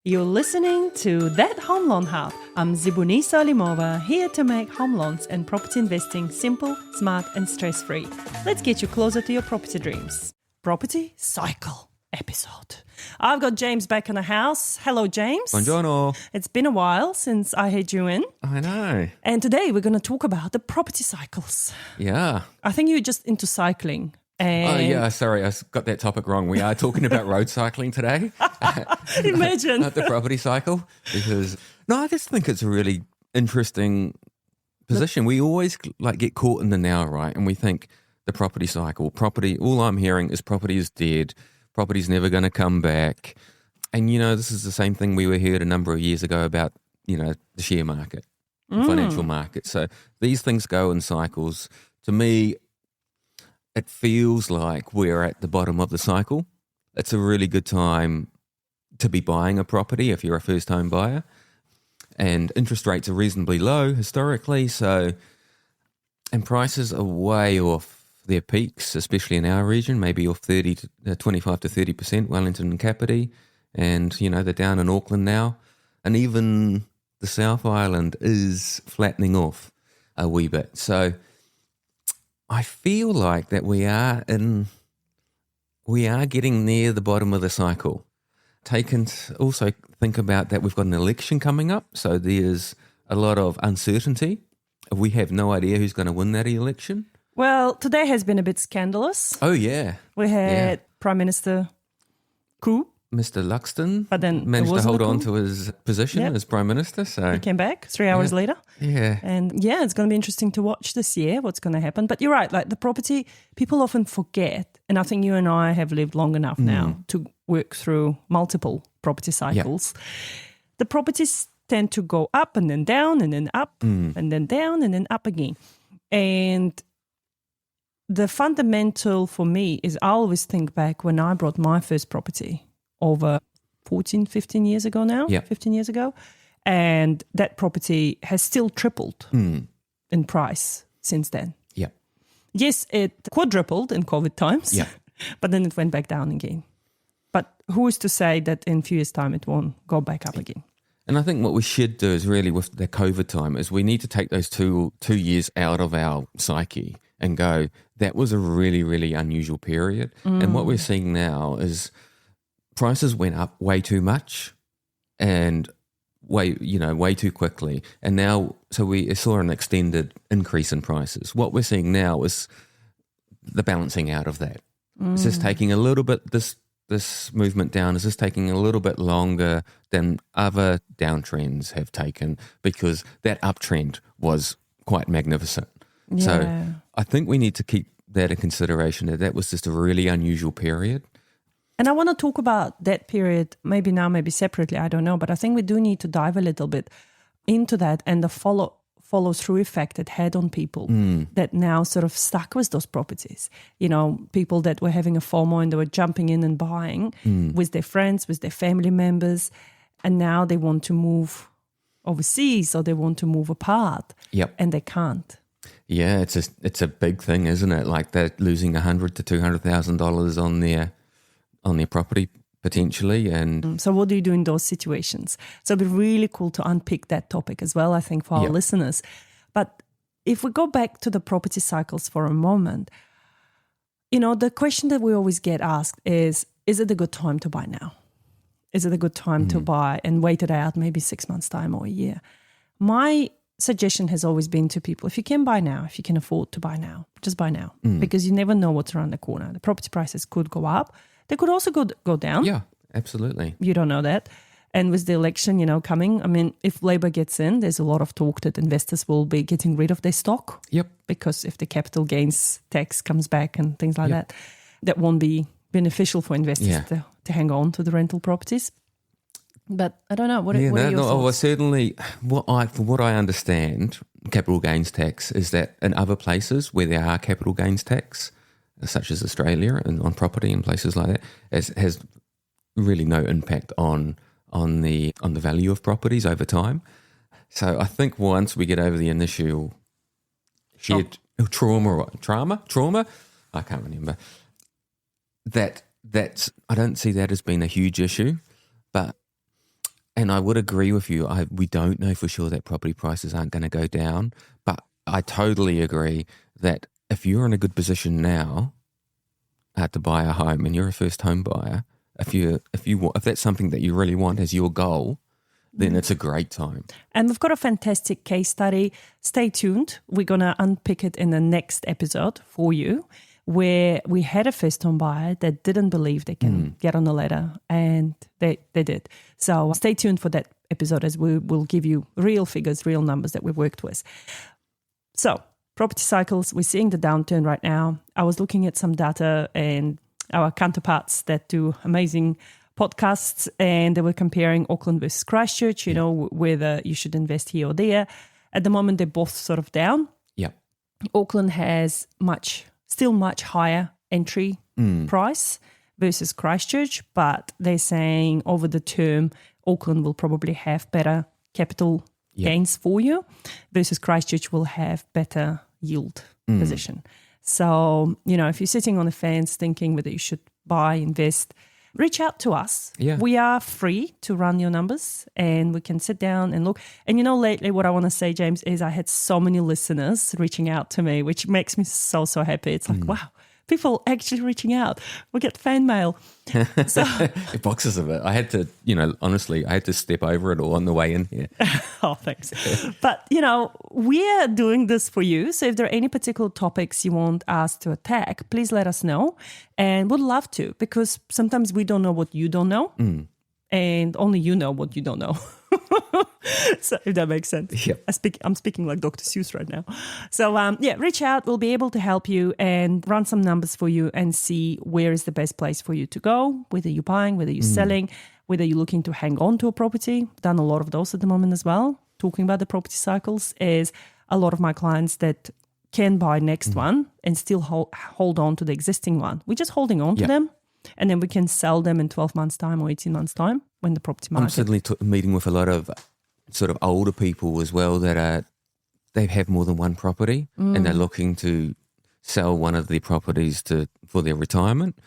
You're listening to That Home Loan Hub. I'm Zibuni Salimova, here to make home loans and property investing simple, smart and stress-free. Let's get you closer to your property dreams. Property Cycle episode. I've got James back in the house. Hello, James. Buongiorno. It's been a while since I had you in. I know. And today we're going to talk about the property cycles. Yeah. I think you're just into cycling. And Sorry, I got that topic wrong. We are talking about road cycling today. Imagine. Not the property cycle. Because, I just think it's a really interesting position. We always get caught in the now, right? And we think the property cycle, all I'm hearing is property is dead. Property's never going to come back. And, this is the same thing we heard a number of years ago about, the share market, the financial market. So these things go in cycles. To me, it feels like we're at the bottom of the cycle. It's a really good time to be buying a property if you're a first-home buyer. And interest rates are reasonably low historically, and prices are way off their peaks, especially in our region, maybe off 25 to 30%, Wellington and Kapiti. And, they're down in Auckland now. And even the South Island is flattening off a wee bit. So I feel like that we are getting near the bottom of the cycle. Also think about that we've got an election coming up, so there's a lot of uncertainty. We have no idea who's going to win that election. Well, today has been a bit scandalous. Oh, yeah. We had Prime Minister coup. Mr. Luxton But then managed to hold on to his position as Prime Minister. So he came back 3 hours later. Yeah. And it's going to be interesting to watch this year what's going to happen. But you're right, like the property, people often forget. And I think you and I have lived long enough now to work through multiple property cycles. Yeah. The properties tend to go up and then down and then up and then down and then up again. And the fundamental for me is I always think back when I bought my first property over 15 years ago now, 15 years ago. And that property has still tripled in price since then. Yeah. Yes, it quadrupled in COVID times, but then it went back down again. But who is to say that in a few years' time it won't go back up again? And I think what we should do is really with the COVID time is we need to take those two years out of our psyche and go, that was a really, really unusual period. And what we're seeing now is prices went up way too much and way too quickly. And now, so we saw an extended increase in prices. What we're seeing now is the balancing out of that. It's just taking a little bit, this movement down is just taking a little bit longer than other downtrends have taken because that uptrend was quite magnificent. Yeah. So I think we need to keep that in consideration. That was just a really unusual period. And I want to talk about that period, maybe now, maybe separately, I don't know. But I think we do need to dive a little bit into that and the follow-through effect it had on people that now sort of stuck with those properties. People that were having a FOMO and they were jumping in and buying with their friends, with their family members. And now they want to move overseas or they want to move apart. Yep. And they can't. Yeah, it's a big thing, isn't it? Like they're losing $100,000 to $200,000 on their property potentially. And so what do you do in those situations? So it'd be really cool to unpick that topic as well, I think, for our listeners. But if we go back to the property cycles for a moment, the question that we always get asked is it a good time to buy now? Is it a good time to buy and wait it out maybe 6 months' time or a year? My suggestion has always been to people, if you can buy now, if you can afford to buy now, just buy now because you never know what's around the corner. The property prices could go up. They could also go down. Yeah, absolutely. You don't know that. And with the election, coming, I mean, if Labour gets in, there's a lot of talk that investors will be getting rid of their stock. Yep. Because if the capital gains tax comes back and things like that won't be beneficial for investors to hang on to the rental properties. But I don't know. What are your thoughts? Well, certainly, from what I understand, capital gains tax is that in other places where there are capital gains tax, such as Australia and on property and places like that, has really no impact on the value of properties over time. So I think once we get over the initial trauma, I can't remember, that's I don't see that as being a huge issue. But And I would agree with you. We don't know for sure that property prices aren't going to go down, but I totally agree that if you're in a good position now to buy a home and you're a first home buyer, if that's something that you really want as your goal, then it's a great time. And we've got a fantastic case study. Stay tuned. We're going to unpick it in the next episode for you, where we had a first home buyer that didn't believe they can get on the ladder, and they did. So stay tuned for that episode, as we will give you real figures, real numbers that we've worked with. So property cycles, we're seeing the downturn right now. I was looking at some data and our counterparts that do amazing podcasts, and they were comparing Auckland versus Christchurch, whether you should invest here or there. At the moment, they're both sort of down. Yeah. Auckland has still much higher entry price versus Christchurch, but they're saying over the term, Auckland will probably have better capital gains for you versus Christchurch will have better yield position. So, if you're sitting on the fence thinking whether you should buy, invest, reach out to us. Yeah. We are free to run your numbers and we can sit down and look. And lately what I want to say, James, is I had so many listeners reaching out to me, which makes me so, so happy. It's like, wow, people actually reaching out. We get fan mail. So, boxes of it. I had to, honestly, I had to step over it all on the way in here. Oh, thanks. But, we're doing this for you. So if there are any particular topics you want us to attack, please let us know. And we'd love to, because sometimes we don't know what you don't know. And only you know what you don't know. So if that makes sense. Yep. I'm speaking like Dr. Seuss right now. So reach out. We'll be able to help you and run some numbers for you and see where is the best place for you to go, whether you're buying, whether you're selling, whether you're looking to hang on to a property. Done a lot of those at the moment as well. Talking about the property cycles is a lot of my clients that can buy next one and still hold on to the existing one. We're just holding on to them. And then we can sell them in 12 months' time or 18 months' time when the property market... I'm certainly meeting with a lot of sort of older people as well that they have more than one property and they're looking to sell one of their properties for their retirement,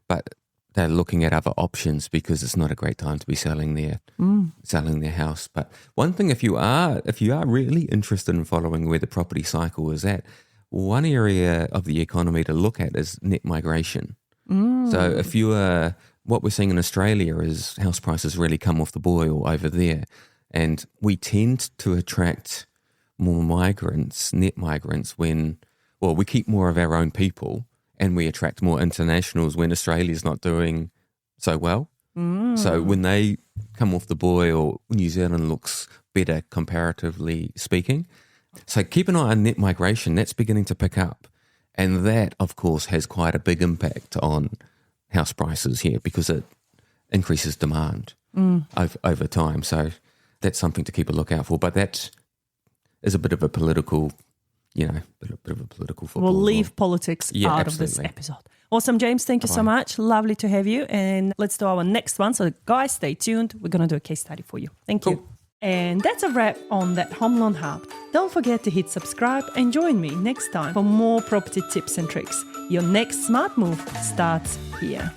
but they're looking at other options because it's not a great time to be selling their house. But one thing, if you are really interested in following where the property cycle is at, one area of the economy to look at is net migration. So if what we're seeing in Australia is house prices really come off the boil over there, and we tend to attract more net migrants when we keep more of our own people and we attract more internationals when Australia's not doing so well. So when they come off the boil, New Zealand looks better comparatively speaking. So keep an eye on net migration. That's beginning to pick up. And that, of course, has quite a big impact on house prices here because it increases demand over time. So that's something to keep a lookout for. But that is a bit of a political, football. We'll leave politics out of this episode. Awesome, James. Thank you so much. Lovely to have you. And let's do our next one. So guys, stay tuned. We're going to do a case study for you. Thank you. And that's a wrap on that Home Loan Hub. Don't forget to hit subscribe and join me next time for more property tips and tricks. Your next smart move starts here.